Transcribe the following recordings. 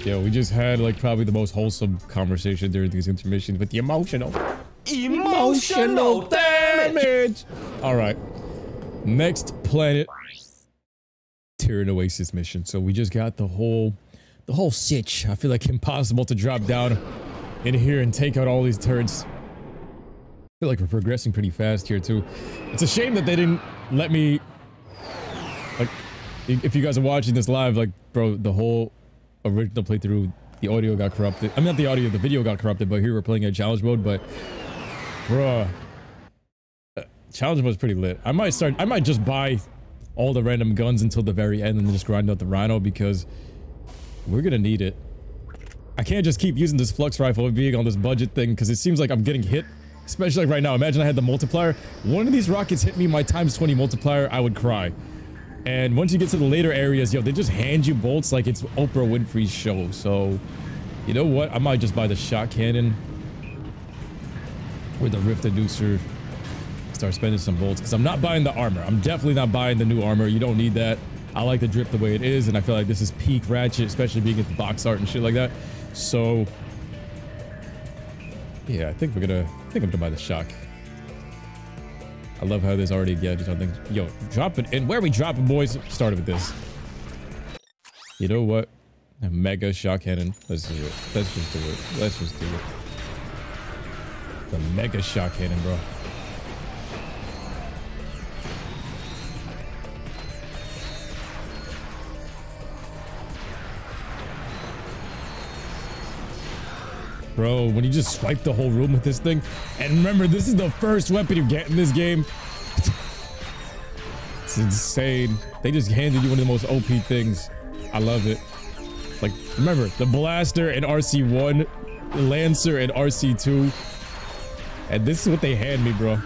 Yo, we just had like probably the most wholesome conversation during these intermissions with the emotional damage. All right, next planet, Tyrian Oasis mission. So we just got the whole sitch. I feel like impossible to drop down in here and take out all these turrets. I feel like we're progressing pretty fast here too. It's a shame that they didn't let me, like, if you guys are watching this live, like, bro, the whole original playthrough, the audio got corrupted. I mean, not the audio, the video got corrupted, but here we're playing in challenge mode. But bruh, challenge mode is pretty lit. I might just buy all the random guns until the very end and then just grind out the rhino, because we're gonna need it. I can't just keep using this flux rifle being on this budget thing, because it seems like I'm getting hit, especially like right now. Imagine I had the multiplier. One of these rockets hit me, my times 20 multiplier, I would cry. And once you get to the later areas, yo, they just hand you bolts like it's Oprah Winfrey's show. So, you know what? I might just buy the shot cannon with the rift inducer. Start spending some bolts, because I'm not buying the armor. I'm definitely not buying the new armor. You don't need that. I like the drip the way it is, and I feel like this is peak Ratchet, especially being at the box art and shit like that. So, yeah, I think I'm gonna buy the shock. I love how there's already gadgets on things. Yo, drop it. And where are we dropping, boys? Started with this. You know what? A mega shock cannon. Let's do it. Let's just do it. Let's just do it. The mega shock cannon, bro. Bro, when you just swipe the whole room with this thing, and remember, this is the first weapon you get in this game. It's insane. They just handed you one of the most OP things. I love it. Like, remember, the blaster in RC1, the lancer in RC2, and this is what they hand me, bro.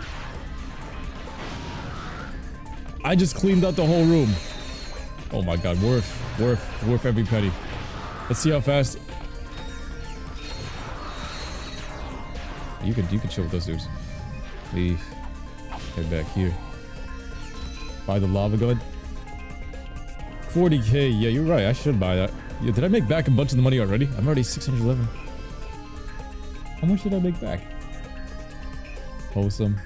I just cleaned out the whole room. Oh my god, worth every penny. Let's see how fast. You can chill with those dudes. Leave. Head back here. Buy the lava gun. 40k. Yeah, you're right. I should buy that. Yeah, did I make back a bunch of the money already? I'm already 611. How much did I make back? Wholesome.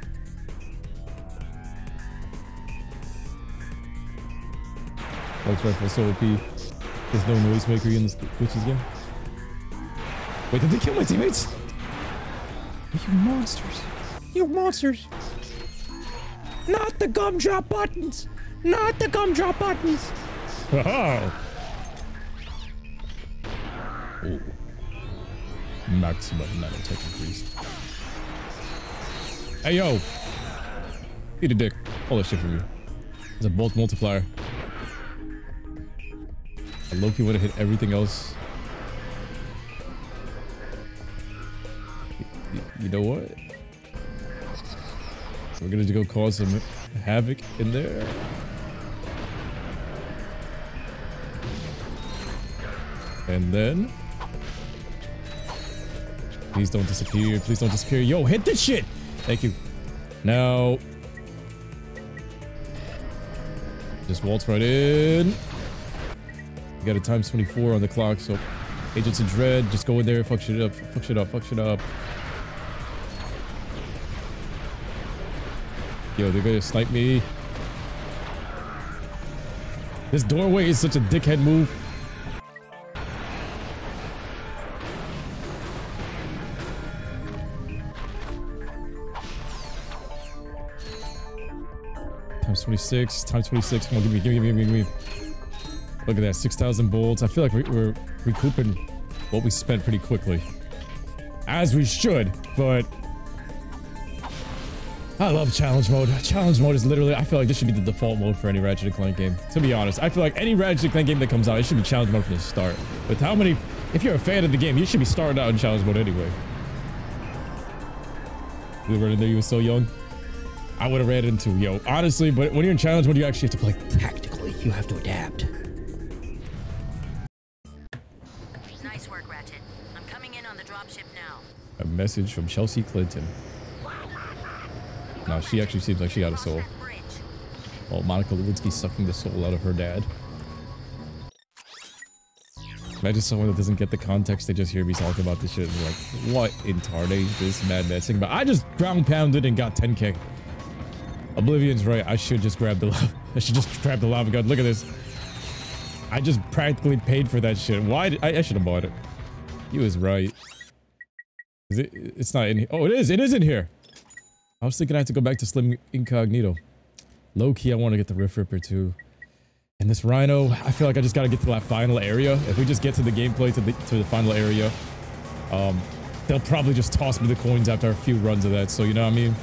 That's right, for so OP. There's no noisemaker in the Witches game. Wait, did they kill my teammates? You monsters. You monsters. Not the gumdrop buttons. Not the gumdrop buttons. Oh. Oh. Maximum nanotech increased. Hey, yo. Eat a dick. All that shit from you. There's a bolt multiplier. I low-key would have hit everything else. You know what? We're gonna go cause some havoc in there. And then... Please don't disappear. Please don't disappear. Yo, hit this shit! Thank you. Now... Just waltz right in. We got a times 24 on the clock, so... Agents of Dread, just go in there, fuck shit up, fuck shit up, fuck shit up. Yo, they're gonna snipe me. This doorway is such a dickhead move. Times 26, times 26. Come on, give me. Look at that, 6,000 bolts. I feel like we're recouping what we spent pretty quickly. As we should, but... I love challenge mode. Challenge mode is literally, I feel like this should be the default mode for any Ratchet and Clank game. To be honest, I feel like any Ratchet and Clank game that comes out, it should be challenge mode from the start. With how many, if you're a fan of the game, you should be starting out in challenge mode anyway. You were in there, you were so young. I would have ran into, yo, honestly, but when you're in challenge mode, you actually have to play tactically. You have to adapt. Nice work, Ratchet. I'm coming in on the dropship now. A message from Chelsea Clinton. No, she actually seems like she got a soul. Oh, Monica Lewinsky sucking the soul out of her dad. Imagine someone that doesn't get the context, they just hear me talking about this shit and like, what in tarde this madman thing? But I just ground pounded and got 10k. Oblivion's right, I should just grab the lava. I should just grab the lava gun. Look at this. I just practically paid for that shit. Why did I should have bought it. He was right. Is it? It's not in here. Oh, it is. It is in here. I was thinking I have to go back to Slim Incognito. Low key, I want to get the Rift Ripper too. And this Rhino, I feel like I just got to get to that final area. If we just get to the gameplay to the final area, they'll probably just toss me the coins after a few runs of that. So you know what I mean?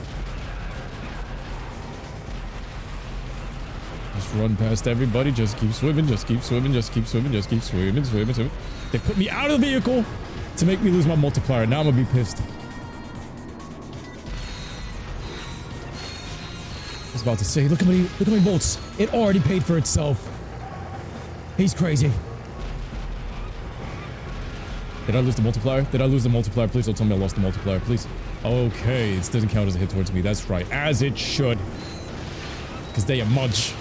Just run past everybody. Just keep swimming. Just keep swimming. Just keep swimming. Just keep swimming. Swimming. They put me out of the vehicle to make me lose my multiplier. Now I'm gonna be pissed. I was about to say, look how many bolts. It already paid for itself. He's crazy. Did I lose the multiplier? Did I lose the multiplier? Please don't tell me I lost the multiplier, please. Okay, this doesn't count as a hit towards me. That's right, as it should. Because they are munch.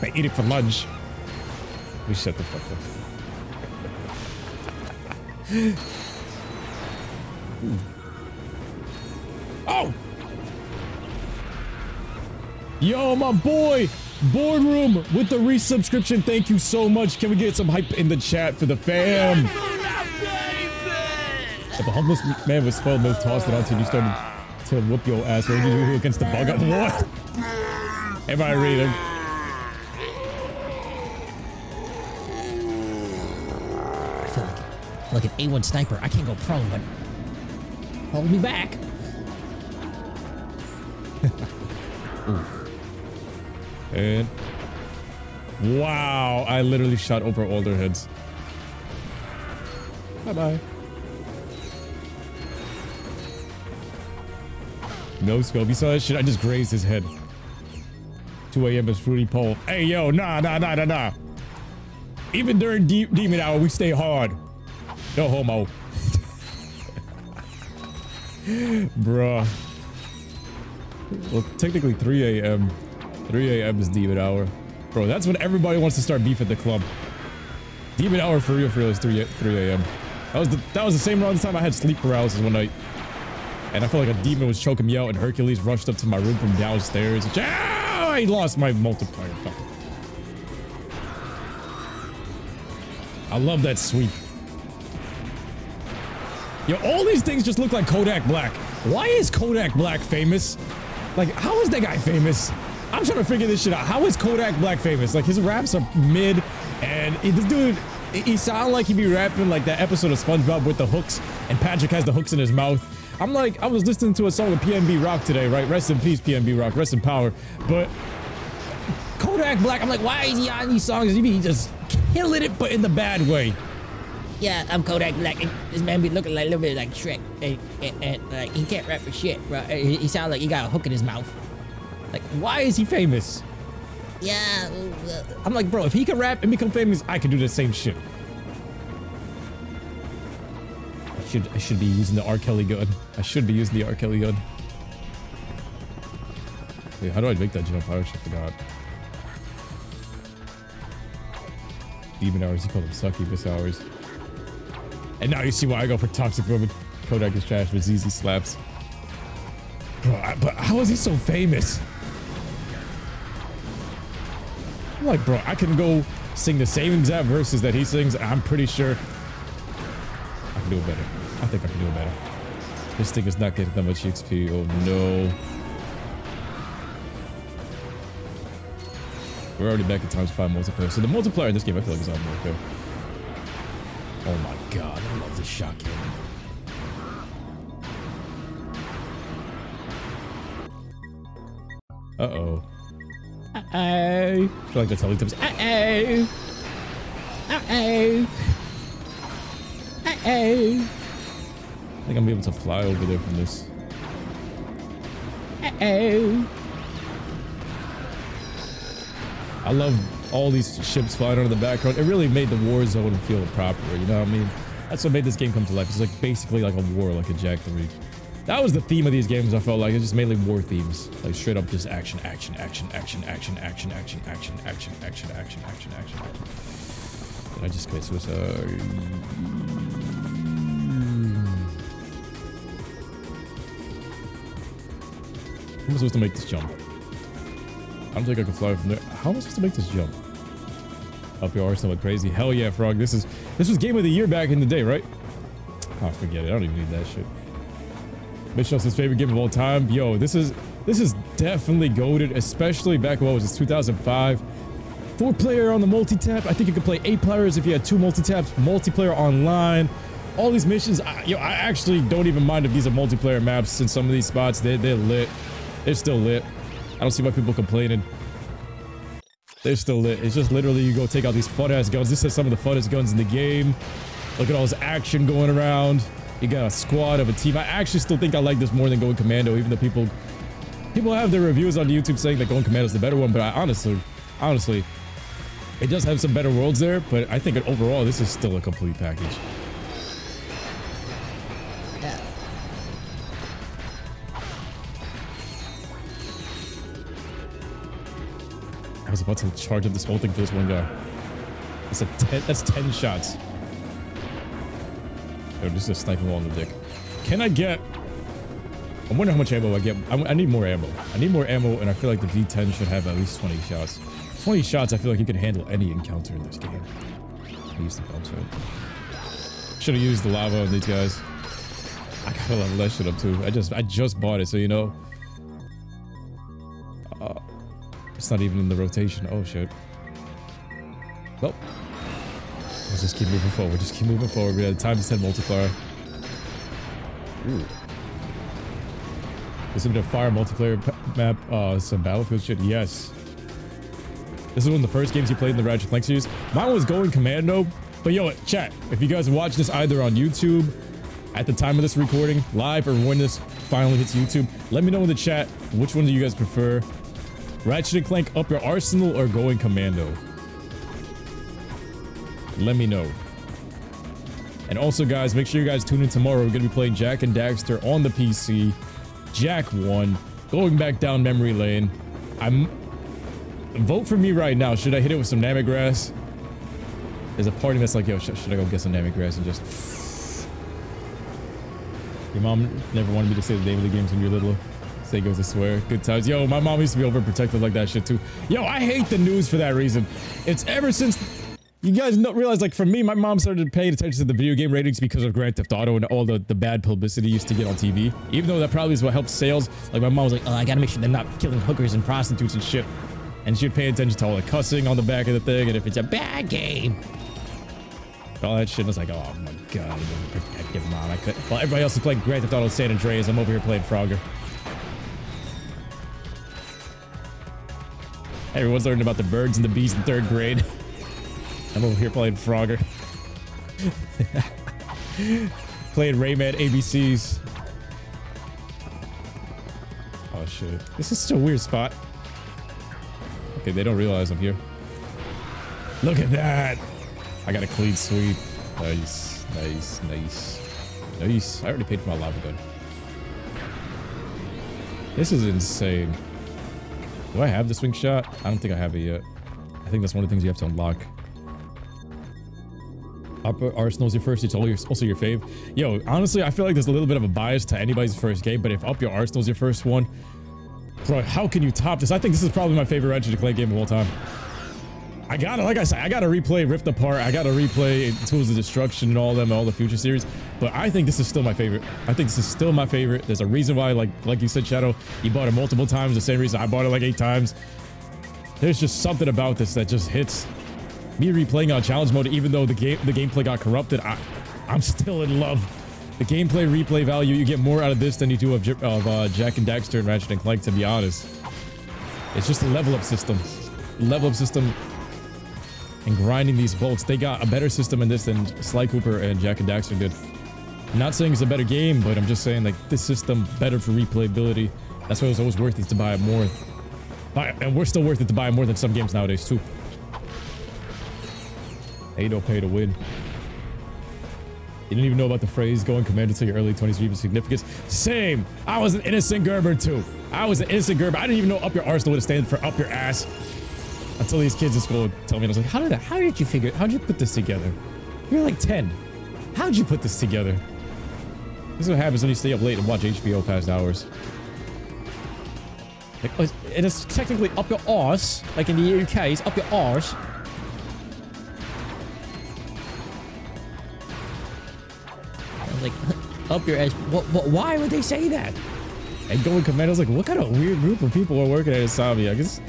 They eat it for lunch. We shut the fuck up. Oh! Yo, my boy! Boardroom with the resubscription. Thank you so much. Can we get some hype in the chat for the fam? If a homeless man with spoiled milk tossed it onto you, started to whoop your ass. What did you do against the bug? What? Am I reading? I feel like an A1 sniper. I can't go prone, but hold me back. Oof. And wow, I literally shot over all their heads. Bye-bye. No scope. You saw that shit? I just grazed his head. 2 a.m. is fruity pole. Hey, yo, nah. Even during demon hour, we stay hard. No homo. Bruh. Well, technically 3 a.m. 3 a.m. is demon hour. Bro, that's when everybody wants to start beef at the club. Demon hour for real is 3 a.m. That was the same around the time I had sleep paralysis one night. And I felt like a demon was choking me out and Hercules rushed up to my room from downstairs. I lost my multiplier. Fuck. I love that sweep. Yo, all these things just look like Kodak Black. Why is Kodak Black famous? Like, how is that guy famous? I'm trying to figure this shit out. How is Kodak Black famous? Like, his raps are mid, and this dude, he sound like he be rapping like that episode of SpongeBob with the hooks, and Patrick has the hooks in his mouth. I'm like, I was listening to a song with PNB Rock today, right? Rest in peace, PNB Rock. Rest in power. But Kodak Black, I'm like, why is he on these songs? He be just killing it, but in the bad way. Yeah, I'm Kodak Black. And this man be looking like a little bit like Shrek, and like he can't rap for shit, bro. He sounds like he got a hook in his mouth. Like, why is he famous? Yeah, I'm like, bro, if he can rap and become famous, I can do the same shit. I should be using the R. Kelly gun. I should be using the R. Kelly gun. Wait, how do I make that jump? I actually forgot. Demon hours, you call them succubus hours. And now you see why I go for toxic woman. Kodak is trash, but ZZ slaps. Bro, but how is he so famous? I'm like, bro, I can go sing the same exact verses that he sings, and I'm pretty sure I can do it better. I think I can do it better. This thing is not getting that much XP. Oh no. We're already back at ×5 multiplayer. So the multiplier in this game, I feel like is on more fair. Oh my god, I love this shotgun. Uh-oh. Uh-oh. I feel like that's how he comes. Uh-oh. Uh-oh. Uh-oh. I think I'm able to fly over there from this. Uh-oh. I love all these ships flying on the background. It really made the war zone feel proper, you know what I mean? That's what made this game come to life. It's like basically like a war, like a Jack the Reef. That was the theme of these games, I felt like. It's just mainly war themes. Like straight up just action, action, action, action, action, action, action, action, action, action, action, action, action, action. Did I just commit suicide? How am I supposed to make this jump? I don't think I can fly from there. How am I supposed to make this jump? Up your arsenal went crazy. Hell yeah, Frog. This was game of the year back in the day, right? Oh, forget it. I don't even need that shit. Mitchell's his favorite game of all time. Yo, this is definitely goated, especially back what was this, 2005. 4-player on the multi-tap. I think you could play 8 players if you had 2 multi-taps. Multiplayer online. All these missions. I actually don't even mind if these are multiplayer maps in some of these spots. They're lit. They're still lit. I don't see why people complaining. They're still lit. It's just literally you go take out these fun-ass guns. This is some of the funnest guns in the game. Look at all this action going around. You got a squad of a team. I actually still think I like this more than Going Commando, even though people have their reviews on YouTube saying that Going Commando is the better one. But I honestly, it does have some better worlds there. But I think overall, this is still a complete package. I was about to charge up this whole thing for this one guy. That's 10 shots. Oh, this is a sniper wall in the dick. Can I get... I wonder how much ammo I get. I need more ammo. I need more ammo, and I feel like the V10 should have at least 20 shots. 20 shots, I feel like you can handle any encounter in this game. I used the bounce right. Should have used the lava on these guys. I gotta level that shit up too. I just bought it, so you know. It's not even in the rotation. Oh shit. Nope. Let's just keep moving forward. Just keep moving forward. We had times 10 multiplier. Ooh. This is a fire multiplayer map. Some Battlefield shit. Yes. This is one of the first games you played in the Ratchet Clank series. Mine was Going Commando. But yo, chat. If you guys watch this either on YouTube at the time of this recording, live, or when this finally hits YouTube, let me know in the chat which one do you guys prefer. Ratchet and Clank Up Your Arsenal or Going Commando? Let me know. And also, guys, make sure you guys tune in tomorrow. We're going to be playing Jak and Daxter on the PC. Jak 1. Going back down memory lane. Vote for me right now. Should I hit it with some Namek grass? There's a part of me that's like, yo, should I go get some Namek grass and just... Your mom never wanted me to say the name of the games when you were little. Say goes to swear. Good times. Yo, my mom used to be overprotective like that shit too. Yo, I hate the news for that reason. It's ever since... You guys don't realize, like, for me, my mom started paying attention to the video game ratings because of Grand Theft Auto and all the bad publicity used to get on TV. Even though that probably is what helped sales. Like, my mom was like, oh, I gotta make sure they're not killing hookers and prostitutes and shit. And she'd pay attention to all the cussing on the back of the thing, and if it's a bad game. All that shit, I was like, oh my god, I'm protective, mom. I could. While everybody else is playing Grand Theft Auto San Andreas, I'm over here playing Frogger. Everyone's learning about the birds and the bees in 3rd grade. I'm over here playing Frogger. Playing Rayman ABCs. Oh shit. This is such a weird spot. Okay, they don't realize I'm here. Look at that. I got a clean sweep. Nice, nice, nice. Nice. I already paid for my lava gun. This is insane. Do I have the swing shot? I don't think I have it yet. I think that's one of the things you have to unlock. Upper Arsenal's your first, it's also your fave. Yo, honestly, I feel like there's a little bit of a bias to anybody's first game, but if Up Your Arsenal's your first one, bro, how can you top this? I think this is probably my favorite Ratchet and Clank game of all time. I gotta, like I said, I gotta replay Rift Apart, I gotta replay Tools of Destruction and all them, all the future series, but I think this is still my favorite. I think this is still my favorite. There's a reason why, like you said, Shadow, you bought it multiple times, the same reason I bought it like 8 times. There's just something about this that just hits. Me replaying on challenge mode, even though the gameplay got corrupted, I'm still in love. The gameplay replay value, you get more out of this than you do of Jak and Daxter and Ratchet and Clank, to be honest. It's just a level up system. Level up system and grinding these bolts. They got a better system in this than Sly Cooper and Jak and Daxter did. I'm not saying it's a better game, but I'm just saying, like, this system better for replayability. That's why it was always worth it to buy it more. And we're still worth it to buy more than some games nowadays too. Ain't no pay to win. You didn't even know about the phrase going commando till your early 20s reap significance. Same. I was an innocent Gerber too. I was an innocent Gerber. I didn't even know Up Your Arsenal would stand for up your ass. Until these kids in school tell me, and I was like, how did you put this together? You're like 10. How'd you put this together? This is what happens when you stay up late and watch HBO past hours. Like, it is technically up your arse. Like in the UK, it's up your arse. I was like, up your ass. Why would they say that? And going Commando's like, what kind of weird group of people are working at Insomniac? I guess.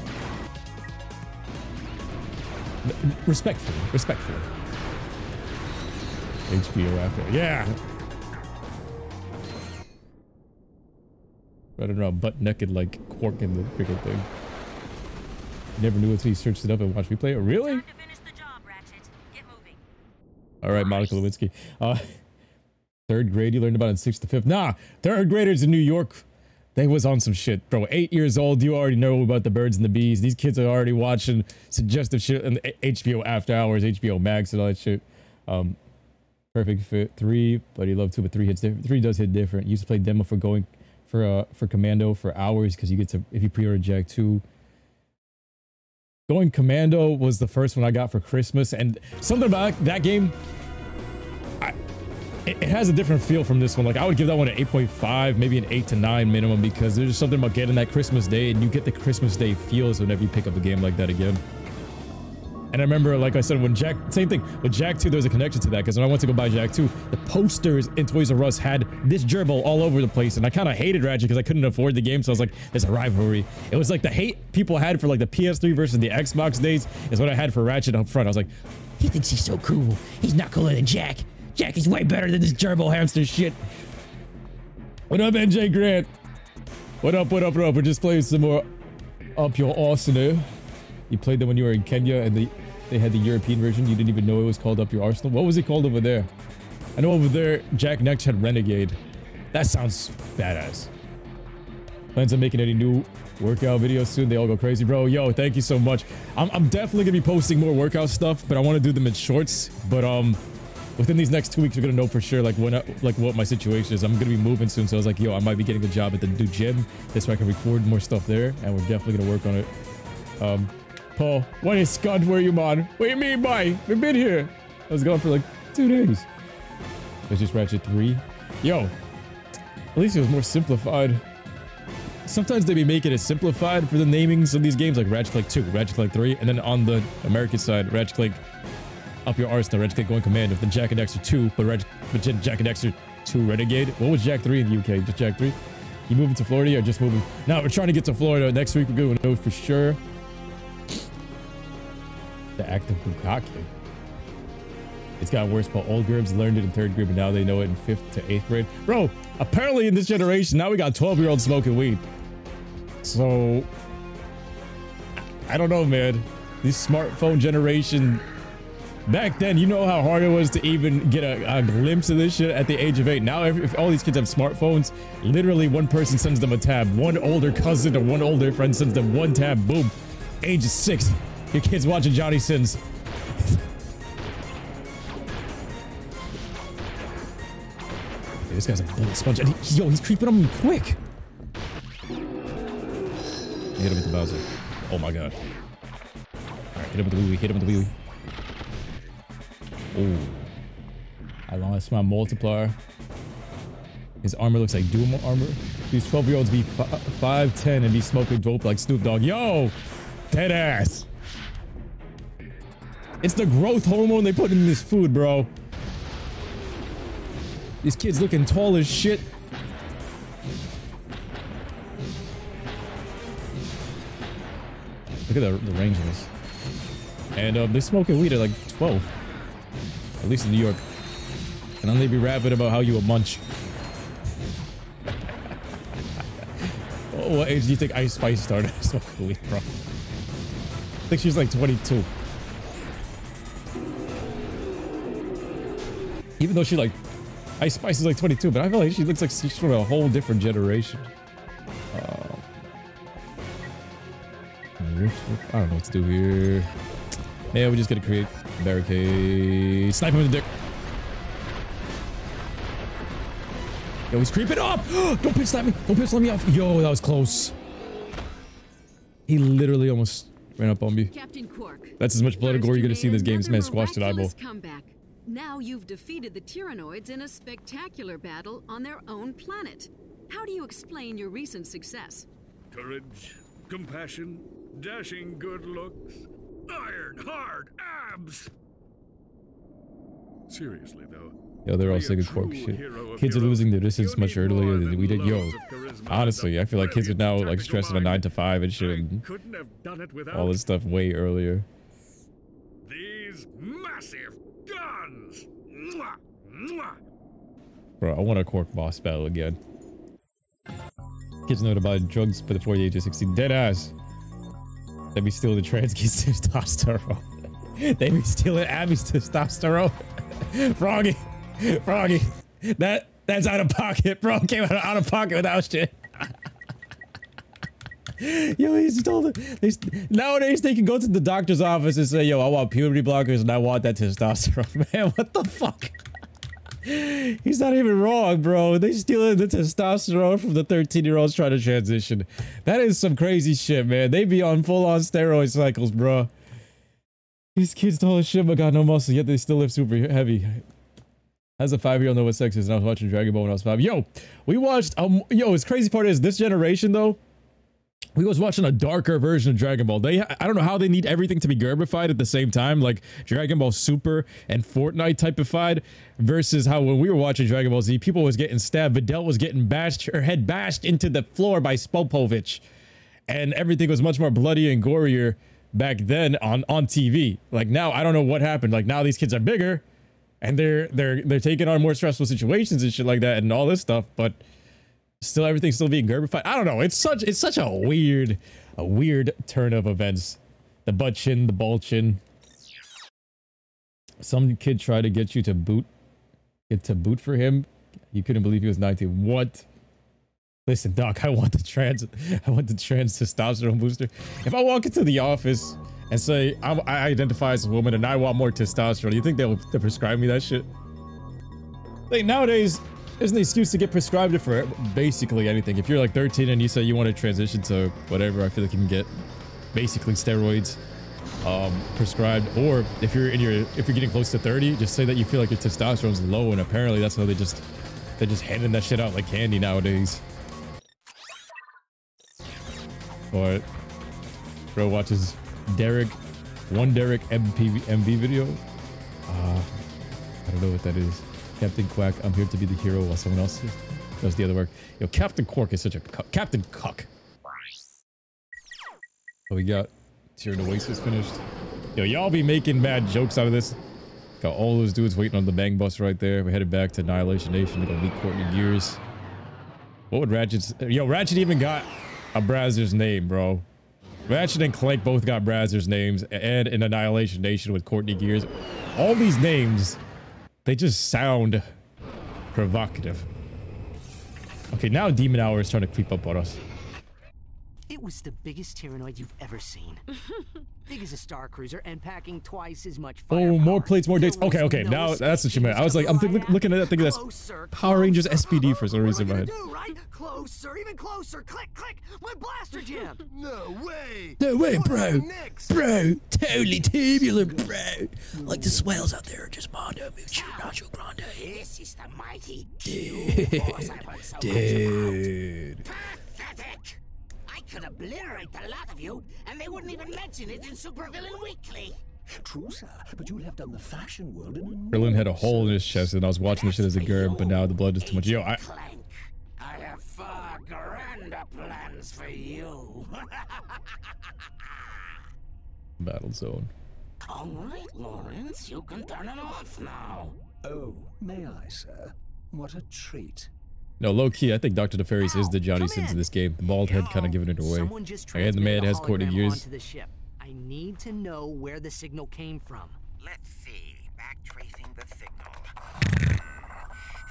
Respectfully. HBO after. Yeah. Running around butt naked like Quark in the freaking thing. Never knew until you searched it up and watched me play it. Really? Time to finish the job, Ratchet. Get moving. All right, Monica Lewinsky. Third grade, you learned about in 6th to 5th. Nah, third graders in New York, they was on some shit, bro. 8 years old, you already know about the birds and the bees. These kids are already watching suggestive shit on HBO After Hours, HBO Max, and all that shit. Perfect Fit 3, but he loved 2, but 3 hits different. 3 does hit different. Used to play demo for going for Commando for hours because you get to, if you pre-order Jack 2. Going Commando was the first one I got for Christmas, and something about that game, it has a different feel from this one. Like, I would give that one an 8.5, maybe an 8 to 9 minimum, because there's just something about getting that Christmas Day, and you get the Christmas Day feels whenever you pick up a game like that again. And I remember, like I said, when Jack, same thing, with Jack 2, there was a connection to that, because when I went to go buy Jack 2, the posters in Toys R Us had this gerbil all over the place, and I kind of hated Ratchet because I couldn't afford the game, so I was like, there's a rivalry. It was like the hate people had for like the PS3 versus the Xbox days is what I had for Ratchet up front. I was like, He thinks he's so cool. He's not cooler than Jack. Jack is way better than this gerbil hamster shit. what up, NJ Grant? What up? We're just playing some more Up Your Arsenal. You played them when you were in Kenya, and they had the European version. You didn't even know it was called Up Your Arsenal. What was it called over there? I know over there, Jack next had Renegade. That sounds badass. Plans on making any new workout videos soon? They all go crazy, bro. Yo, thank you so much. I'm definitely gonna be posting more workout stuff, but I want to do them in shorts. But within these next 2 weeks, we're gonna know for sure like what my situation is. I'm gonna be moving soon, so I was like, yo, I might be getting a job at the new gym. This way I can record more stuff there, and we're definitely gonna work on it. Paul, what is Scott? Where you, man? What do you mean by? We've been here. I was gone for like 2 days. It's just Ratchet 3. Yo, at least it was more simplified. Sometimes they be making it simplified for the namings of these games, like Ratchet Clank 2, Ratchet Clank 3, and then on the American side, Ratchet Clank Up Your Arsenal, Ratchet Clank Going Commando, then Jak and Daxter 2, but Jak and Daxter 2 Renegade. What was Jak 3 in the UK? Just Jak 3? You moving to Florida or just moving? No, we're trying to get to Florida. Next week we're going to know for sure. The active Bukake. It's gotten worse. Paul. Old Gerbs learned it in 3rd grade, but now they know it in 5th to 8th grade. Bro, apparently in this generation, now we got 12-year-olds smoking weed. So, I don't know, man. This smartphone generation, back then, you know how hard it was to even get a glimpse of this shit at the age of 8. Now, if all these kids have smartphones, literally one person sends them a tab. One older cousin or one older friend sends them one tab. Boom. Age is 6. Your kid's watching Johnny Sins. This guy's a bullet sponge. And yo, he's creeping on me quick. Hit him with the Bowser. Oh my god. Alright, hit him with the wee-wee. Hit him with the wee-wee. Oh. I lost my multiplier. His armor looks like Doom armor. These 12-year-olds be 5'10" and be smoking dope like Snoop Dogg. Yo! Dead ass. It's the growth hormone they put in this food, bro. These kids looking tall as shit. Look at the range of this. And they smoking weed at like 12. At least in New York. And then they be rapping about how you a munch. What age do you think Ice Spice started smoking weed, bro? I think she's like 22. Even though she like... Ice Spice is like 22, but I feel like she looks like she's from a whole different generation. I don't know what to do here. Yeah, we're just gonna create a barricade. Snipe him in the dick. Yo, he's creeping up! Don't pitch slap me! Don't pitch slap me off! Yo, that was close. He literally almost ran up on me. Captain Quark. That's as much blood and gore you're gonna see in this game. This man squashed an eyeball. Comeback. Now you've defeated the Tyrannoids in a spectacular battle on their own planet. How do you explain your recent success? Courage, compassion, dashing good looks, iron hard abs. Seriously though. Yo, they're all singing Quark shit. Kids are losing their distance much earlier than we did. Yo, honestly, I feel like kids are now like stressing a 9 to 5 and shit, and all this stuff way earlier. These massive guns. Mwah, mwah. Bro, I want a Quark boss battle again. Kids know to buy drugs before the age of 16. Dead ass. They be stealing the trans kids' testosterone. They be stealing Abby's testosterone. Froggy. Froggy. That's out of pocket, bro. Came out of pocket without shit. Yo, he stole it. Nowadays, they can go to the doctor's office and say, yo, I want puberty blockers and I want that testosterone. Man, what the fuck? He's not even wrong, bro. They stealing the testosterone from the 13-year-olds trying to transition. That is some crazy shit, man. They be on full-on steroid cycles, bro. These kids tall as shit but got no muscle, yet they still lift super heavy. As a 5-year-old, know what sex is, and I was watching Dragon Ball when I was 5. Yo, we watched, yo, his crazy part is this generation, though, we was watching a darker version of Dragon Ball. I don't know how they need everything to be Gerbified at the same time, like Dragon Ball Super and Fortnite typified, versus how when we were watching Dragon Ball Z, people was getting stabbed, Videl was getting bashed, her head bashed into the floor by Spopovich, and everything was much more bloody and gorier back then on TV. Like now, I don't know what happened. Like now these kids are bigger, and they're taking on more stressful situations and shit like that and all this stuff, but still everything's still being Gerbified. I don't know. It's such a weird turn of events. The butt chin, the ball chin. Some kid tried to get you to boot for him. You couldn't believe he was 19. What? Listen, Doc, I want the trans testosterone booster. If I walk into the office and say I identify as a woman and I want more testosterone, you think they'll prescribe me that shit? Like nowadays, there's an excuse to get prescribed it for basically anything. If you're like 13 and you say you want to transition to whatever, I feel like you can get basically steroids prescribed. Or if you're getting close to 30, just say that you feel like your testosterone's low, and apparently that's how they're just handing that shit out like candy nowadays. But bro watches Derek MV video. I don't know what that is. Captain Quack, I'm here to be the hero while someone else does the other work. Yo, Captain Quark is such a Captain Cuck. So we got Tyrann Oasis finished. Yo, y'all be making mad jokes out of this. Got all those dudes waiting on the bang bus right there. We're headed back to Annihilation Nation to go meet Courtney Gears. What would Ratchet's... Yo, Ratchet even got a Brazzer's name, bro. Ratchet and Clank both got Brazzer's names, and in Annihilation Nation with Courtney Gears. All these names, they just sound provocative. Okay, now Demon Hour is trying to creep up on us. It was the biggest Tyrannoid you've ever seen. Big as a Star Cruiser and packing twice as much firepower. Oh, more plates, more dates. Okay, okay, now that's what you meant. I was like, I'm looking at that thinking that's Power Rangers SPD for some reason in my head. Right? Closer, even closer. Click, click. My blaster jam. No way. No way, bro. Bro, totally tubular, bro. Like the swells out there are just Mondo, Mucci, Nacho Grande. This is the mighty Dude. Pathetic. I could obliterate the lot of you, and they wouldn't even mention it in Supervillain Weekly. True, sir, but you'll have done the fashion world in a Berlin had a hole in his chest, and I was watching this shit as a girl, but now the blood is too much. Yo, I have far grander plans for you. Battle zone. All right, Lawrence, you can turn it off now. Oh, may I, sir? What a treat. No, low key, I think Dr. DeFerris is the Johnny Sins of this game. The bald head kind of giving it away. And the man has Courtney Gears. I need to know where the signal came from. Let's see. Backtracing the signal.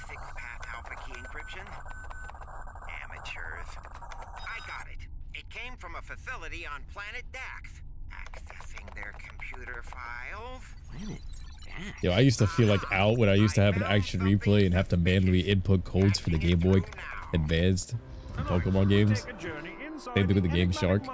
6-path alpha key encryption. Amateurs. I got it. It came from a facility on planet Dax. Accessing their computer files. Planet Dax? Yo, I used to feel like out when I used to have an action replay and have to manually input codes for the Game Boy Advanced Pokemon games. Same thing with the Game Shark.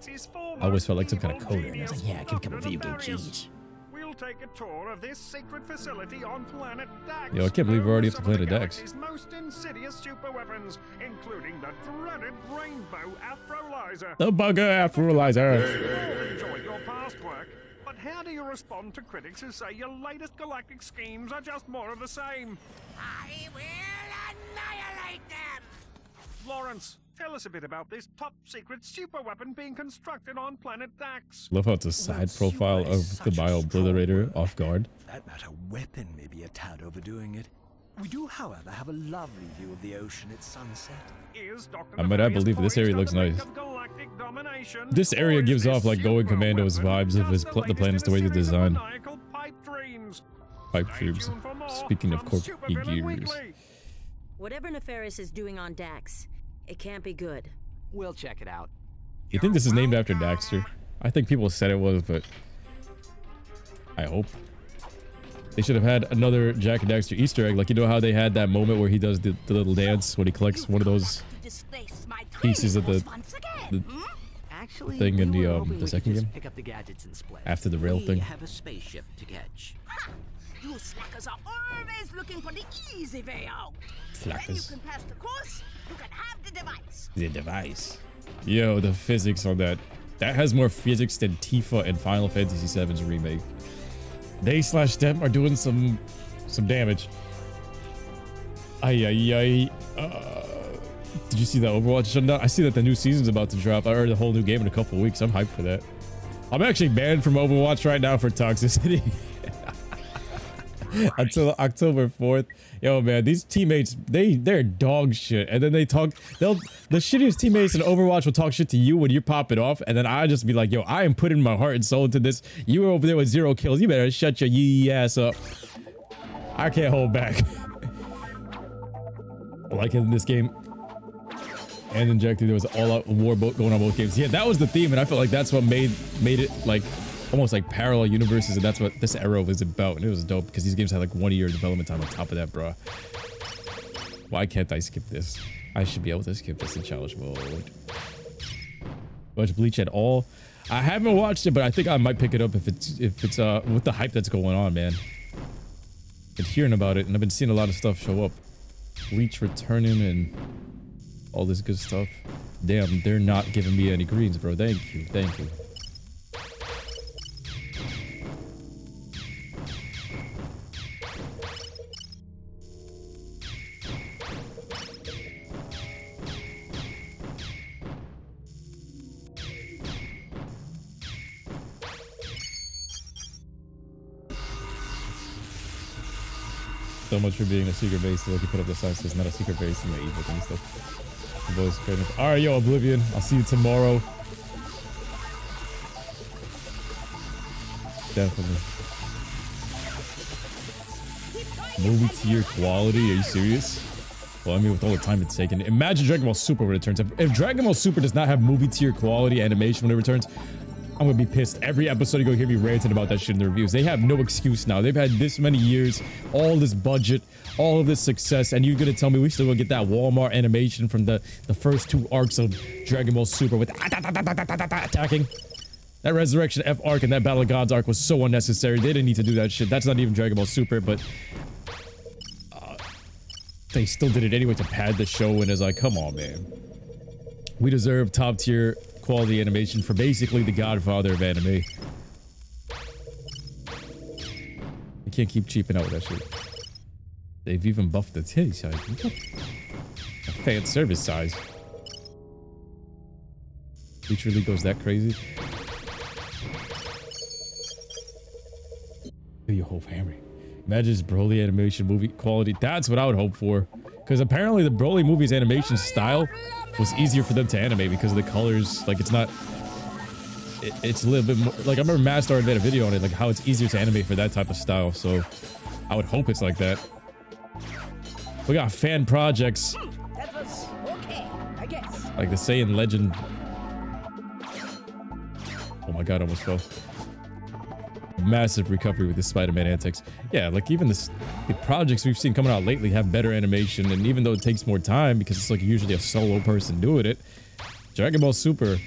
Galaxy's I always felt like some kind of coder. And I was like, Yeah, I can become a video game genius. We'll take a tour of this secret facility on planet Dax. Yo, I can't believe we're already up to Some of planet the Dax. galaxy's most insidious superweapons, including the dreaded Rainbow Afrolyzer. The bugger afrolyzer. You've enjoyed your past work, but how do you respond to critics who say your latest galactic schemes are just more of the same? I will annihilate them! Lawrence, tell us a bit about this top-secret superweapon being constructed on planet Dax. Love how it's a side profile of the Bio Obliterator off guard. That matter, weapon may be a tad overdoing it. We do, however, have a lovely view of the ocean at sunset. Is Dr. I believe this area looks nice. This area gives off like Going Commandos vibes of his the planets the way they design. Pipe dreams. Speaking of corky gears. Whatever Nefarious is doing on Dax, it can't be good. We'll check it out. You think this is named after Daxter? I think people said it was, but I hope. They should have had another Jak and Daxter Easter egg. Like, you know how they had that moment where he does the little dance when he collects one of those pieces of the Actually, thing in we were hoping the we could second just game? Pick up the gadgets and split. After the rail thing. have a spaceship to catch. You slackers are always looking for the easy way out. When you Slackers. can pass the course, you can have the device. The device. Yo, the physics on that. That has more physics than Tifa and Final Fantasy VII's remake. They/them are doing some damage. Ay. Did you see that Overwatch shutdown? I see that the new season's about to drop. I heard the whole new game in a couple of weeks. I'm hyped for that. I'm actually banned from Overwatch right now for toxicity. Until October 4th. Yo, man, these teammates, they're dog shit. And then the shittiest teammates in Overwatch will talk shit to you when you're popping off. And then I just be like, yo, I am putting my heart and soul into this. You were over there with 0 kills. You better shut your yee ass up. I can't hold back. Like in this game. And Injected, there was all-out war going on both games. Yeah, that was the theme, and I felt like that's what made it like almost like parallel universes, and that's what this era was about. And it was dope because these games had like 1 year development time on top of that, bro. Why can't I skip this? I should be able to skip this in challenge mode. Watch Bleach at all? I haven't watched it, but I think I might pick it up if it's with the hype that's going on, man. Been hearing about it, and I've been seeing a lot of stuff show up. Bleach returning and all this good stuff. Damn, they're not giving me any greens, bro. Thank you. So much for being a secret base. Like you put up the signs, it's not a secret base and the evil thing stuff. The boys credit. All right, yo, Oblivion. I'll see you tomorrow. Definitely. Movie tier quality? Are you serious? Well, I mean, with all the time it's taken. Imagine Dragon Ball Super when it returns. If Dragon Ball Super does not have movie tier quality animation when it returns, I'm gonna be pissed. Every episode you're gonna hear me ranting about that shit in the reviews. They have no excuse now. They've had this many years, all this budget, all of this success, and you're gonna tell me we still gonna get that Walmart animation from the first 2 arcs of Dragon Ball Super with attacking? That Resurrection F arc and that Battle of Gods arc was so unnecessary. They didn't need to do that shit. That's not even Dragon Ball Super, but they still did it anyway to pad the show, and it's like, come on, man. We deserve top tier quality animation for basically the godfather of anime. You can't keep cheaping out with that shit. They've even buffed the titty size. A fan service size. Bleach really goes that crazy? Do your whole family. Imagine this Broly animation movie quality. That's what I would hope for. Because apparently the Broly movie's animation style was easier for them to animate because of the colors. Like, it's not... It's a little bit more... Like, I remember Master made a video on it, like, how it's easier to animate for that type of style. So, I would hope it's like that. We got fan projects. That was okay, I guess. Like the Saiyan Legend. Oh my god, I almost fell. Massive recovery with the Spider-Man antics. Yeah, like even the projects we've seen coming out lately have better animation, and even though it takes more time because it's like usually a solo person doing it, Dragon Ball Super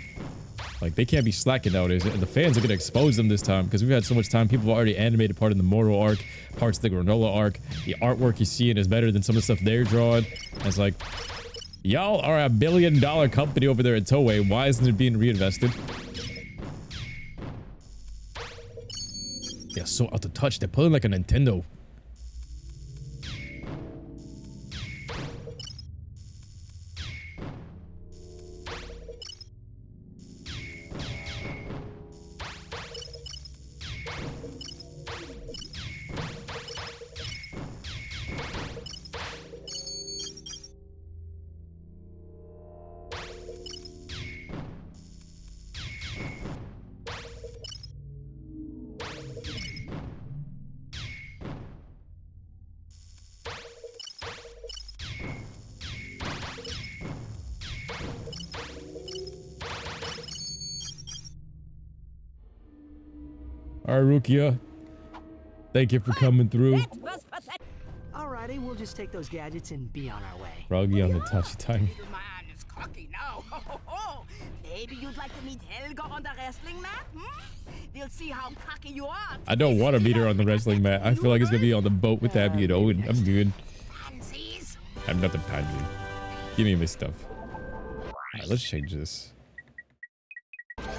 Like, they can't be slacking nowadays. The fans are going to expose them this time because we've had so much time. People have already animated part of the Moro arc, parts of the Granola arc. The artwork you're seeing is better than some of the stuff they're drawing. And it's like, y'all are a $1 billion company over there at Toei. Why isn't it being reinvested? Yeah, so out of touch. They're pulling like a Nintendo. Alright, Rukia. Thank you for coming through. Alrighty, we'll just take those gadgets and be on our way. Froggy on the touchy time. Man is cocky now. Maybe you'd like to meet Helga on the wrestling mat? We'll see how cocky you are. I don't want to meet her on the wrestling mat. I feel like it's gonna be on the boat with Abby and Owen. I'm good. I'm not the pansy. Give me my stuff. Alright, let's change this.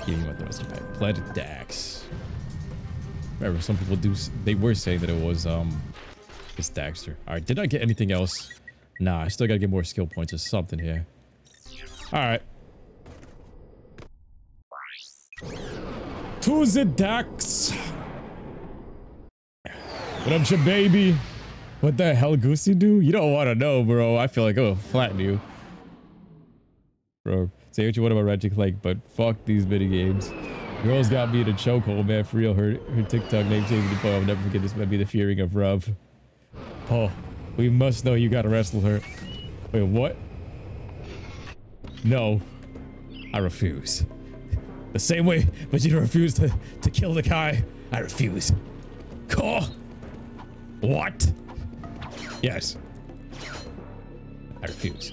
Give me what the rest of pack. Planet Dax. Remember, some people they were saying that it was it's Daxter. Alright, did I get anything else? Nah, I still gotta get more skill points or something here. Alright. To the Dax. What up, your baby? What the hell, Goosey do? You don't want to know, bro. I feel like I'm gonna flatten you. Bro, say what you want about Ratchet Clank, but fuck these mini games. Girls got me in a chokehold, man. For real, her TikTok name changed the I'll never forget. This might be the fearing of Rav. Paul, we must know you gotta wrestle her. Wait, what? No, I refuse. The same way Vegeta refused to kill the guy. I refuse. Call. What? Yes. I refuse.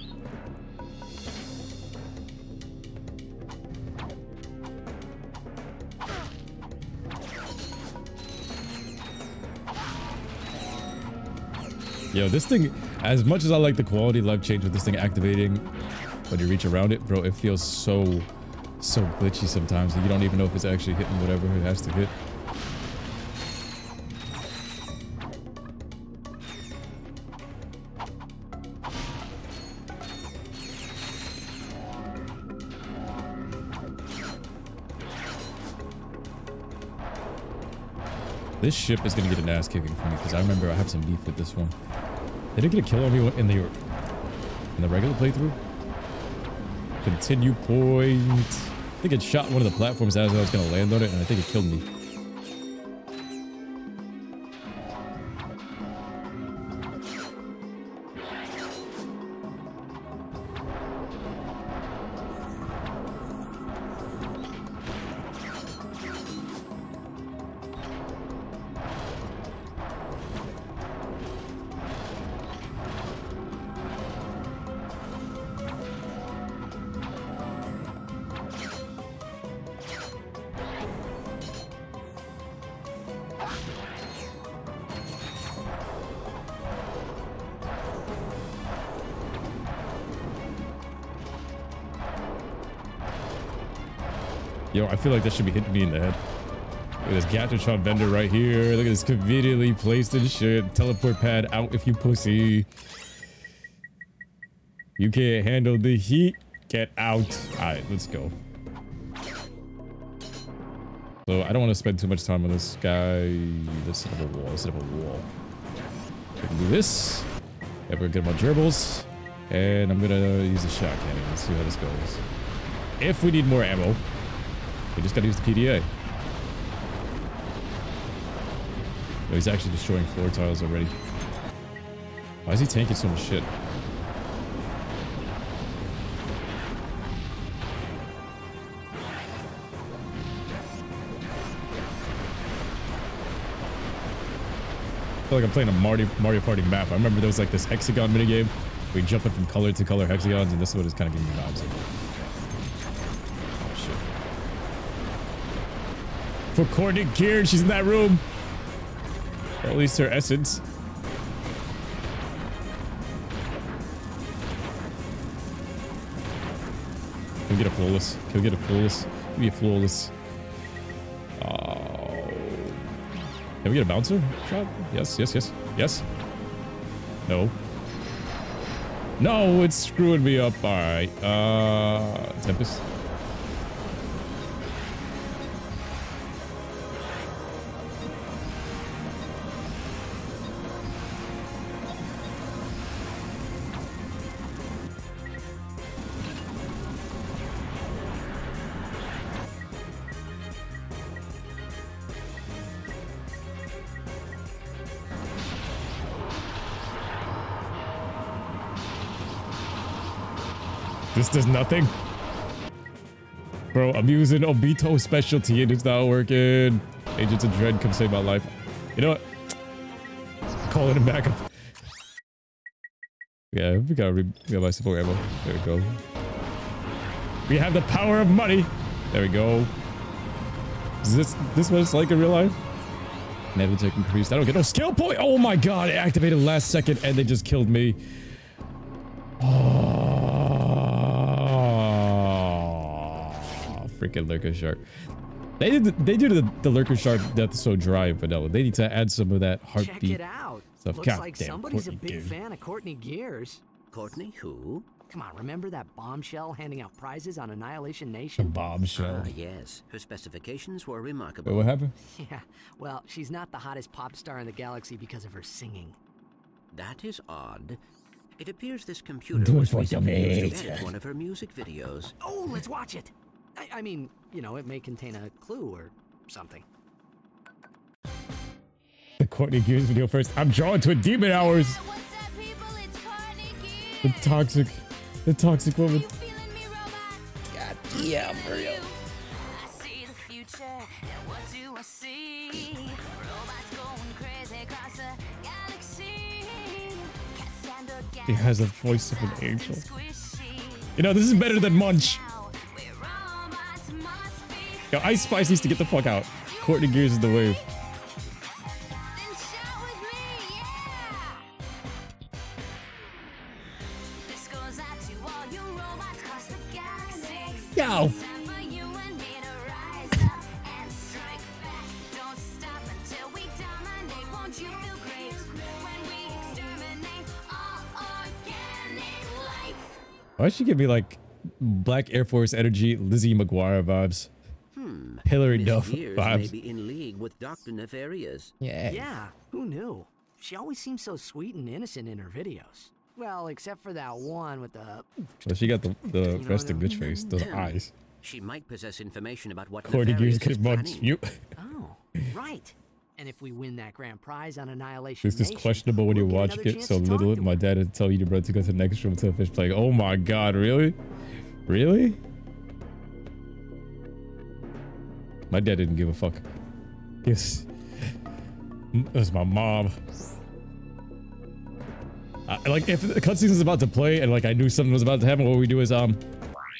Yo, this thing, as much as I like the quality life change with this thing activating when you reach around it, bro, it feels so glitchy sometimes that you don't even know if it's actually hitting whatever it has to hit. This ship is gonna get an ass kicking for me because I remember I have some beef with this one. Did it get a kill on me in the regular playthrough? Continue point. I think it shot one of the platforms as I was gonna land on it, and I think it killed me. Yo, I feel like that should be hitting me in the head. Look at this Gatchatron vendor right here. Look at this conveniently placed in shit. Teleport pad out if you pussy. You can't handle the heat. Get out. Alright, let's go. So I don't want to spend too much time on this guy. Let's set up a wall. Let's set up a wall. I can do this. Yeah, we're good on gerbils. And I'm gonna use the shot cannon. Let's see how this goes. If we need more ammo, we just gotta use the PDA. Oh, he's actually destroying floor tiles already. Why is he tanking so much shit? I feel like I'm playing a Mario Party map. I remember there was like this hexagon minigame. We jump it from color to color hexagons, and this one is kind of giving me vibes. Oh shit. for Courtney Gear. She's in that room. Or at least her essence. Can we get a flawless? Can we get a flawless? Give me a flawless. Oh. Can we get a bouncer shot? Yes, yes, yes, yes. No. No, it's screwing me up. All right. Tempest. This does nothing. Bro, I'm using Obito specialty and it's not working. Agents of Dread, come save my life. You know what? Calling him back up. Yeah, we got my support ammo. There we go. We have the power of money. There we go. Is this what it's like in real life? Never take increased. I don't get no skill point. Oh my god, it activated last second and they just killed me. Oh. Freaking Lurker Shark. They do the Lurker Shark death so dry and vanilla. They need to add some of that heartbeat. Check it out. Stuff. Looks God like damn, somebody's Courtney a big Gears. fan of Courtney Gears. Courtney who? Come on, remember that bombshell handing out prizes on Annihilation Nation? Bombshell. Ah, yes. Her specifications were Wait, remarkable. what happened? Yeah, well, she's not the hottest pop star in the galaxy because of her singing. That is odd. It appears this computer Do it was for recently used to Jamaica. edit one of her music videos. Oh, let's watch it. I mean, you know, it may contain a clue or something. The Courtney Gears video first. I'm drawn to a demon hours. What's up, people? It's Courtney Gears. The toxic woman. You feeling me, robots? God, yeah, for real. I see the future, and what do I see? Robots going crazy across the galaxy. Can't stand a He has a voice of an angel. squishy. You know, this is better than Munch. Now, we robots must be. Yo, Ice Spice needs to get the fuck out. Courtney Gears is the wave. Then shout with me, yeah! This goes out to all you robots across the galaxy. Yo. Time for you and me to rise up and strike back. Don't stop until we dominate. Won't you feel great when we exterminate all organic life? Why should she give me like Black Air Force Energy, Lizzie McGuire vibes? Hillary Miss Duff Gears may vibes. be in league with Dr. Nefarious. Yeah. Yeah, who knew? She always seems so sweet and innocent in her videos. Well, except for that one with the... Well, she got the resting bitch face, those eyes. She might possess information about what Courtney Gears Nefarious could is munch planning. you. Oh, right. And if we win that grand prize on Annihilation This is Nation, questionable when you we'll get watch another it chance so to talk little. to My her. dad would tell you to run to go to the next room until the fish playing. Oh my god, really? Really? My dad didn't give a fuck. Yes. It was my mom. Like, if the cutscene is about to play and like I knew something was about to happen, what we do is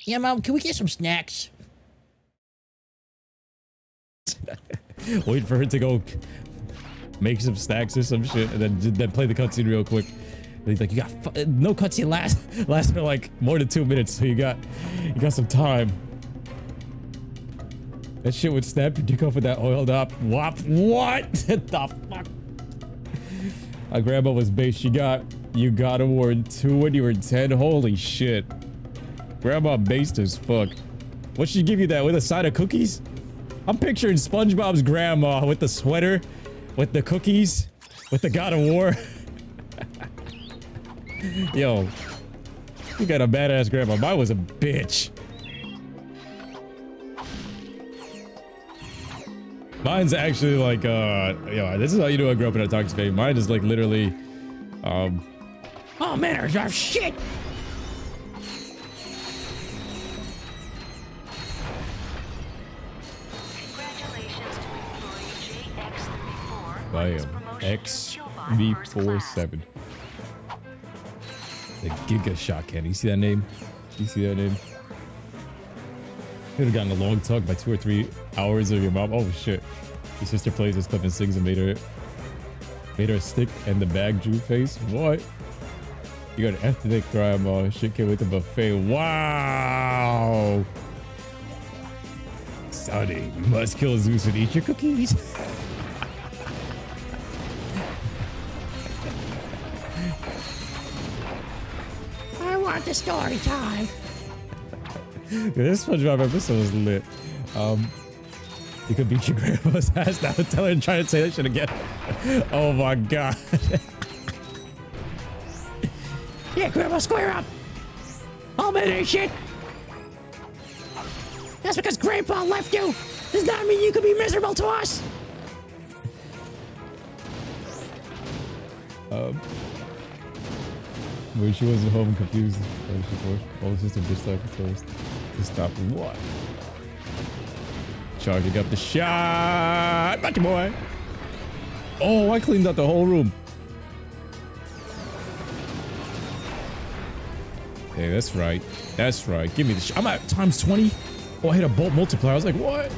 Yeah, Mom, can we get some snacks? wait for her to go make some snacks or some shit, and then play the cutscene real quick. And he's like, "You got no cutscene last for like more than 2 minutes, so you got some time." That shit would snap your dick off with that oiled up wop. What the fuck? My grandma was based. You got award 2 when you were 10. Holy shit. Grandma based as fuck. What should she give you that with a side of cookies? I'm picturing SpongeBob's grandma with the sweater, with the cookies, with the God of War. Yo, you got a badass grandma. Mine was a bitch. Mine's actually like, yo, this is how you know I grew up in a toxic family. Mine is like literally, Oh man, there's our shit. Congratulations to employee JX34. I am XV47. The Giga Shot Cannon. You see that name? You see that name? Could have gotten a long talk by 2 or 3 hours of your mom. Oh shit. Your sister plays this clip and sings and made her a stick and the bag Jew face. What? You got an ethnic grandma. Shit came with the buffet. Wow. Sonny, we must kill Zeus and eat your cookies. I want the story time. This SpongeBob episode was lit. You could beat your grandma's ass now. Tell her and try to say that shit again. Oh my god. Yeah, Grandma, square up. I'll manage shit. That's because Grandpa left you. Does not mean you could be miserable to us. When she wasn't home confused, older sister just like toast. Just stop. What? Charging up the shot. Back your boy. Oh, I cleaned out the whole room. Hey, that's right. That's right. Give me the shot. I'm at times 20. Oh, I hit a bolt multiplier. I was like, what?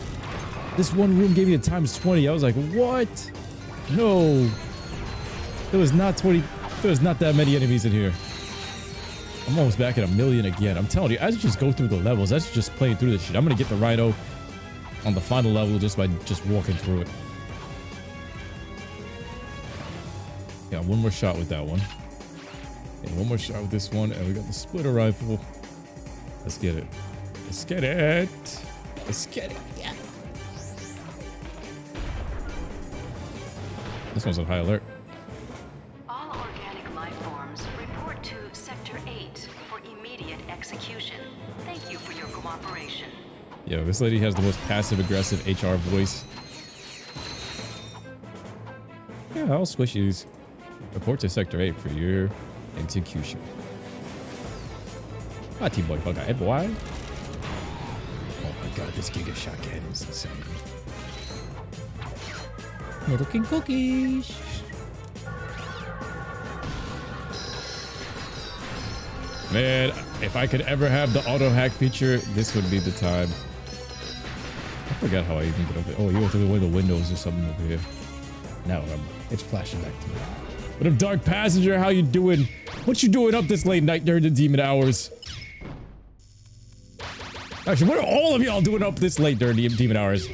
This one room gave me a times 20. I was like, what? No. There was not 20. There was not that many enemies in here. I'm almost back at 1,000,000 again. I'm telling you, as you just go through the levels, that's just playing through this shit. I'm gonna get the Rhino on the final level just by just walking through it. Yeah, one more shot with that one. And one more shot with this one, and we got the splitter rifle. Let's get it. Let's get it. Let's get it. Yeah. This one's on high alert. All organic life forms report to Sector 8 for immediate execution. Thank you for your cooperation. Yo, this lady has the most passive-aggressive HR voice. Yeah, I'll squish these. Report to Sector 8 for your execution. Ah, T-Boy, bug eye, boy. Oh my god, this Giga Shotgun is insane. Little King Cookies. Man, if I could ever have the auto hack feature, this would be the time. I forgot how I even get over it. Oh, you go through one of the windows or something over here. Now it's flashing back to me. What up, Dark Passenger? How you doing? What you doing up this late night during the demon hours? Actually, what are all of y'all doing up this late during the demon hours?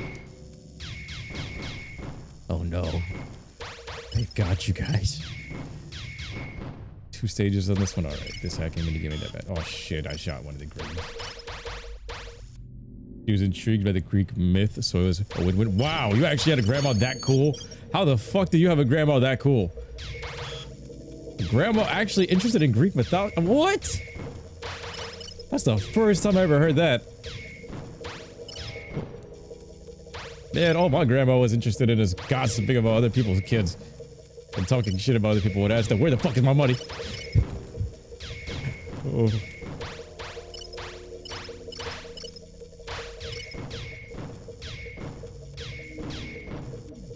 Oh no. Thank God, you guys. 2 stages on this one. All right, this hack ain't gonna give me that bad. Oh shit, I shot one of the Greeks. He was intrigued by the Greek myth, so it was a win-win. Wow, you actually had a grandma that cool? How the fuck do you have a grandma that cool? Grandma actually interested in Greek mythology? What? That's the first time I ever heard that. Man, all my grandma was interested in is gossiping about other people's kids and talking shit about other people. Would ask them, where the fuck is my money? Oh.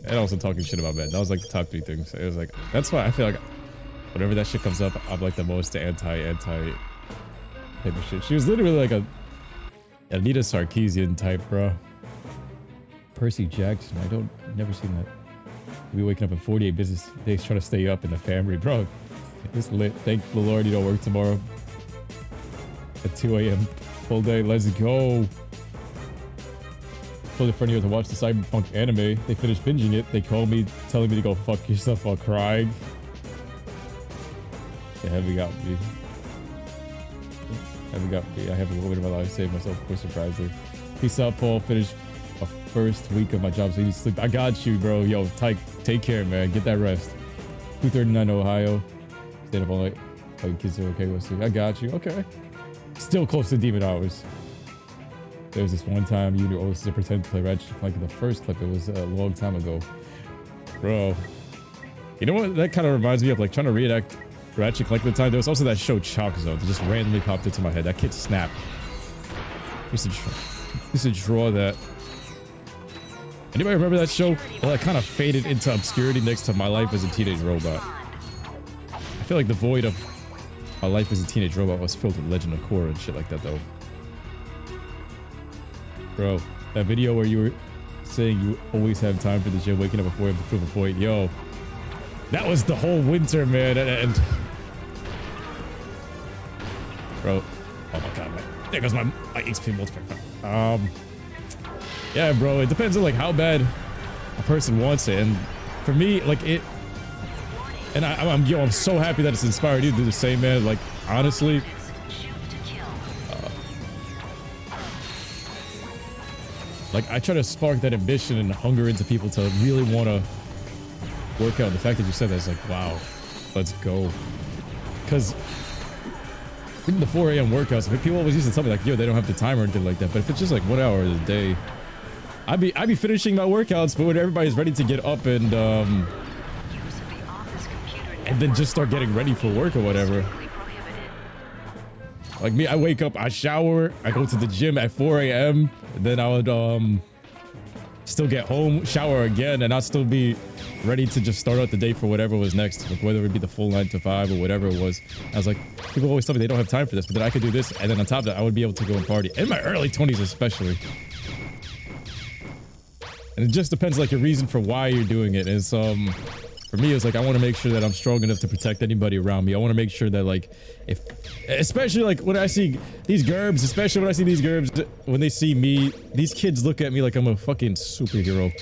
And also talking shit about men. That was like the top 3 things. It was like, that's why I feel like whenever that shit comes up, I'm like the most anti type of shit. She was literally like a Anita Sarkeesian type, bro. Percy Jackson. I've never seen that. We waking up in 48 business days trying to stay up in the family, bro. It's lit. Thank the Lord you don't work tomorrow. At 2 a.m. full day. Let's go. Told a friend here to watch the Cyberpunk anime. They finished binging it. They called me telling me to go fuck yourself while crying. They haven't got me. I have a little bit of my life saved myself. Of course, surprisingly. Peace out, Paul. Finished my first week of my job, so you need to sleep. I got you, bro. Yo, take care, man. Get that rest. 2:39 Ohio. Stayed up all night. Oh, your kids are okay with sleep. I got you. Okay. Still close to demon hours. There was this one time you and your older sister pretended to play Ratchet and Clank in the first clip. It was a long time ago. Bro. You know what that kind of reminds me of? Like trying to reenact Ratchet Clank at the time. There was also that show Chalk Zone that just randomly popped into my head. That kid Snap. Used to draw that. Anybody remember that show? Well, that kind of faded into obscurity next to My Life as a Teenage Robot. I feel like the void of My Life as a Teenage Robot was filled with Legend of Korra and shit like that, though. Bro, that video where you were saying you always have time for the gym, waking up before you have to prove a point. Yo, that was the whole winter, man. And bro, oh my god, man. There goes my XP multiplier. Yeah, bro, it depends on like how bad a person wants it. And for me, like it, and I'm so happy that it's inspired you to do the same, man. Like, honestly, like I try to spark that ambition and hunger into people to really want to work out. The fact that you said that is like, wow, let's go. Because even the 4 a.m. workouts, people always used to tell me like, yo, they don't have the time or anything like that. But if it's just like 1 hour a day, I'd be finishing my workouts, but when everybody's ready to get up and then just start getting ready for work or whatever. Like me, I wake up, I shower, I go to the gym at 4 a.m. Then I would still get home, shower again, and I'd still be ready to just start out the day for whatever was next, like whether it be the full 9 to 5 or whatever it was. I was like, people always tell me they don't have time for this, but then I could do this, and then on top of that, I would be able to go and party. In my early 20s especially. And it just depends like your reason for why you're doing it. And it's for me, it's like I want to make sure that I'm strong enough to protect anybody around me. I want to make sure that like especially like when I see these gerbs, when they see me, these kids look at me like I'm a fucking superhero.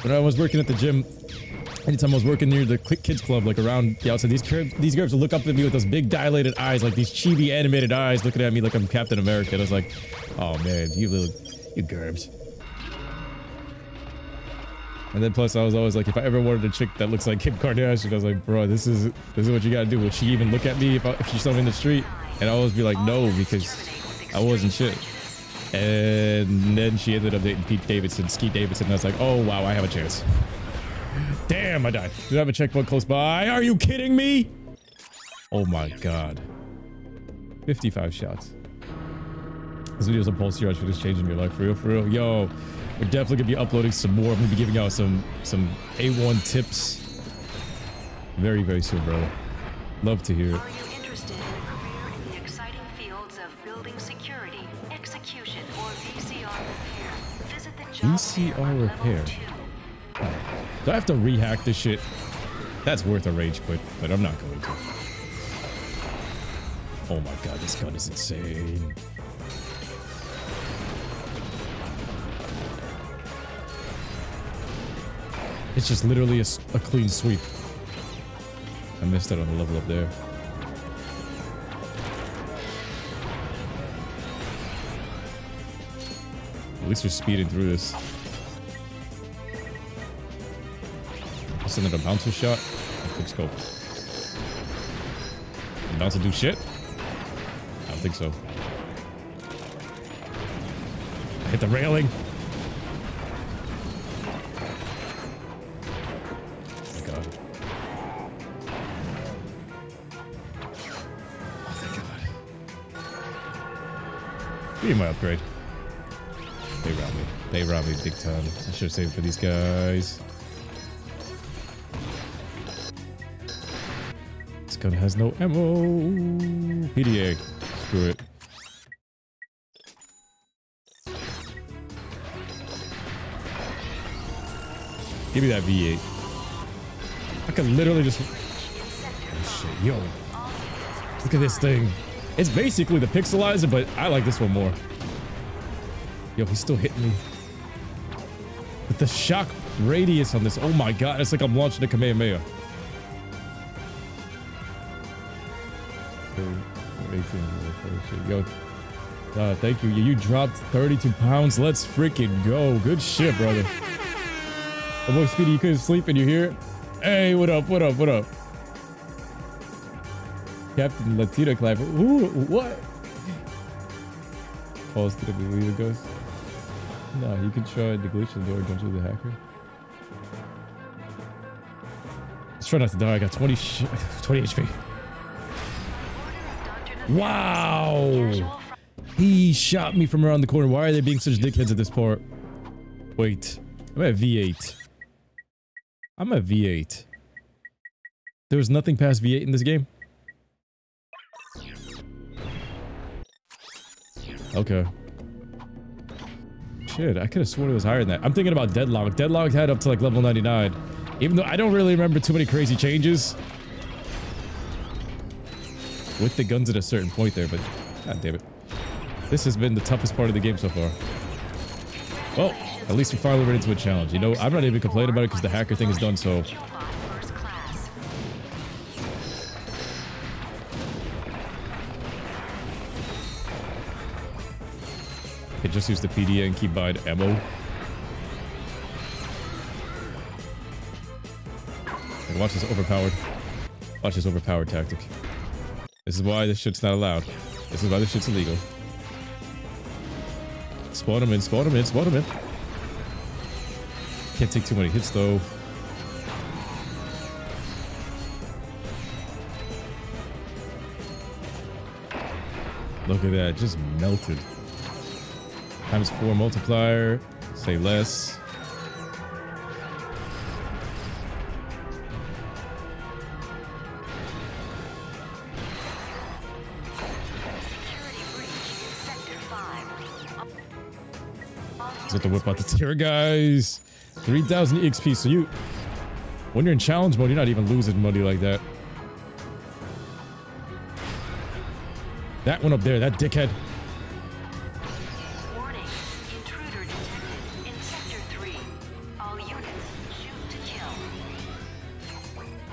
When I was working at the gym, anytime I was working near the kids club, like around the outside, these gerbs would look up at me with those big dilated eyes, like these chibi animated eyes, looking at me like I'm Captain America. And I was like, oh man, you gerbs. And then plus I was always like, if I ever wanted a chick that looks like Kim Kardashian, I was like, bro, this is what you gotta do. Would she even look at me if she saw me in the street? And I always be like, no, because I wasn't shit. And then she ended up dating Skeet Davidson. And I was like, oh wow, I have a chance. Damn, I died. Do I have a checkpoint close by? Are you kidding me? Oh my god. 55 shots. This video's a pulse here. I should just changing your life for real. Yo. We're definitely gonna be uploading some more. I'm gonna be giving out some A1 tips very, very soon, brother. Love to hear it. Are you interested in a career in the exciting fields of building security, execution, or VCR repair? Visit the job VCR repair. Do I have to rehack this shit? That's worth a rage quit, but I'm not going to. Oh my god, this gun is insane. It's just literally a clean sweep. I missed it on the level up there. At least we're speeding through this. Is another bouncer shot? Quick scope. Did the bouncer do shit? I don't think so. I hit the railing. Give me my upgrade. They robbed me big time. I should have saved for these guys. This gun has no ammo. PDA. Screw it. Give me that V8. I could literally just... Oh shit, yo. Look at this thing. It's basically the pixelizer, but I like this one more. Yo, he's still hitting me. With the shock radius on this, oh my god, it's like I'm launching a Kamehameha. Yo, thank you. You dropped 32 pounds. Let's freaking go. Good shit, brother. Oh boy, Speedy, you couldn't sleep and you hear it? Hey, what up? Captain Latino Clapper. Ooh, what? Pause to the believe it goes. No, you can try the glitch in the door. Don't you, the hacker? Let's try not to die. I got 20 HP. Wow! He shot me from around the corner. Why are they being such dickheads at this part? Wait. I'm at V8. There was nothing past V8 in this game? Okay. Shit, I could have sworn it was higher than that. I'm thinking about Deadlock. Deadlock had up to like level 99. Even though I don't really remember too many crazy changes with the guns at a certain point there, but god damn it. This has been the toughest part of the game so far. Well, at least we finally ran into a challenge. You know, I'm not even complaining about it because the hacker thing is done, so... Okay, just use the PDA and keep buying ammo. Okay, watch this overpowered. Watch this overpowered tactic. This is why this shit's not allowed. This is why this shit's illegal. Spawn him in, spawn him in, spawn him in. Can't take too many hits though. Look at that, just melted. ×4 multiplier, say less. Let's whip out the tier, guys. 3,000 EXP. So you, when you're in challenge mode, you're not even losing money like that. That one up there, that dickhead. Warning, intruder detected in Sector 3. All units shoot to kill.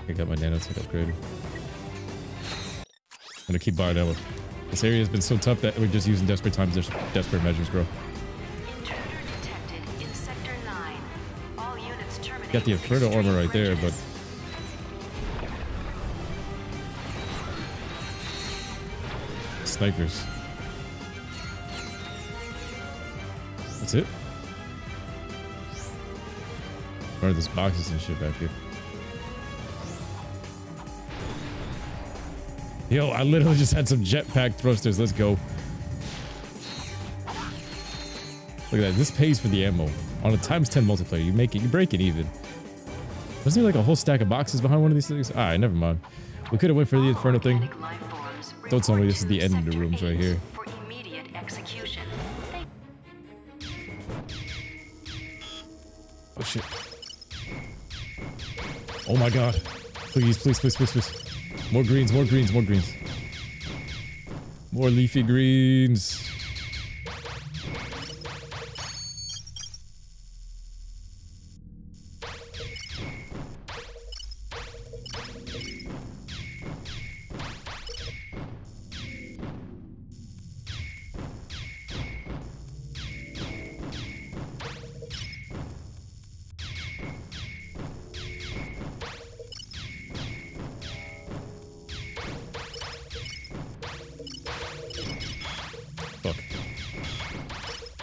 I got my nanotech upgrade. I'm gonna keep buying ammo. This area has been so tough that we're just using desperate times, desperate measures, bro. Got the Inferno armor right there, but snipers. That's it. Or there's boxes and shit back here. Yo, I literally just had some jetpack thrusters. Let's go. Look at that. This pays for the ammo. On a ×10 multiplayer, you make it, you break it even. Wasn't there like a whole stack of boxes behind one of these things? Alright, never mind. We could have went for the Inferno thing. Don't tell me this is the end of the rooms right here. Oh shit. Oh my god. Please, please, please, please, please. More greens, more greens, more greens. More leafy greens.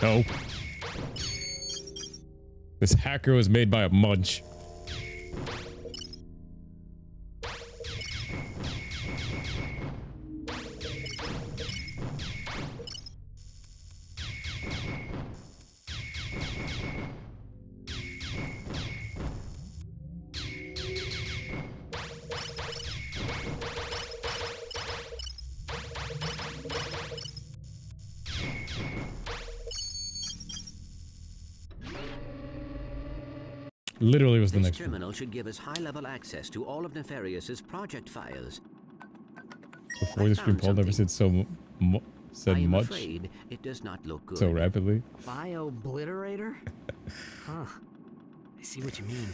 No. This hacker was made by a munch. Literally was the next one. This terminal should give us high-level access to all of Nefarious's project files. Before the screen Paul never said much. Afraid it does not look good. So rapidly. Bio-obliterator? Huh. I see what you mean.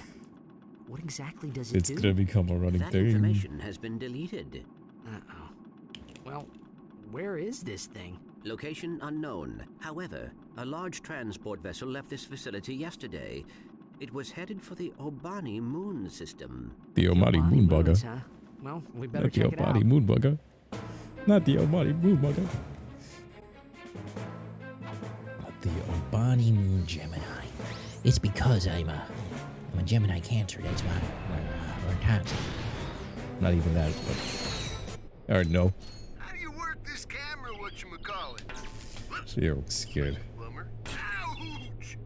What exactly does it do? It's gonna become a running that thing. Information has been deleted. Uh-oh. Well, where is this thing? Location unknown. However, a large transport vessel left this facility yesterday. It was headed for the Obani moon system. The Obani moon bugger. Huh? Well, we better check it out. Not the Obani moon bugger. Not the Obani moon bugger. Not the Obani moon Gemini. It's because I'm a Gemini Cancer. That's why we're toxic. Not even that. But... Or no. How do you work this camera? Whatchamacallit? So you're scared. Ouch!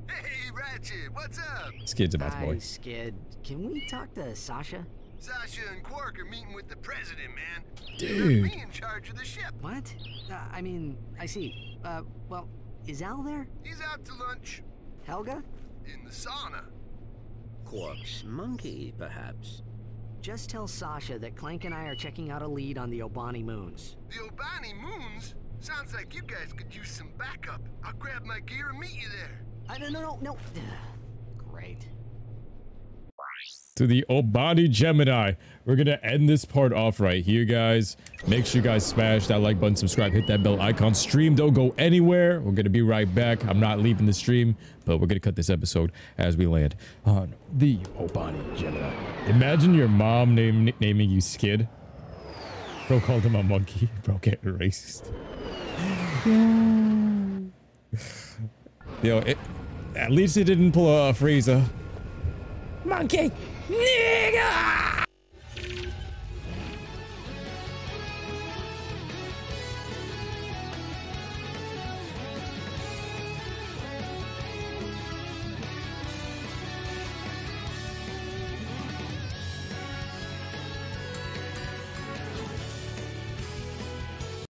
Hey, Ratchet, what's up? Skid's about the boy. Hi, Skid. Can we talk to Sasha? Sasha and Quark are meeting with the president, man. Dude. Me in charge of the ship. What? I mean, I see. Well, Is Al there? He's out to lunch. Helga? In the sauna. Quark's monkey, perhaps. Just tell Sasha that Clank and I are checking out a lead on the Obani moons. The Obani moons? Sounds like you guys could use some backup. I'll grab my gear and meet you there. No. Great. To the Obani Gemini. We're gonna end this part off right here, guys. Make sure you guys smash that like button, subscribe, hit that bell icon. Stream, don't go anywhere. We're gonna be right back. I'm not leaving the stream, but we're gonna cut this episode as we land on the Obani Gemini. Imagine your mom naming you Skid. Bro called him a monkey. Bro, get racist. Yo, at least it didn't pull a Frieza. Monkey! Nigga!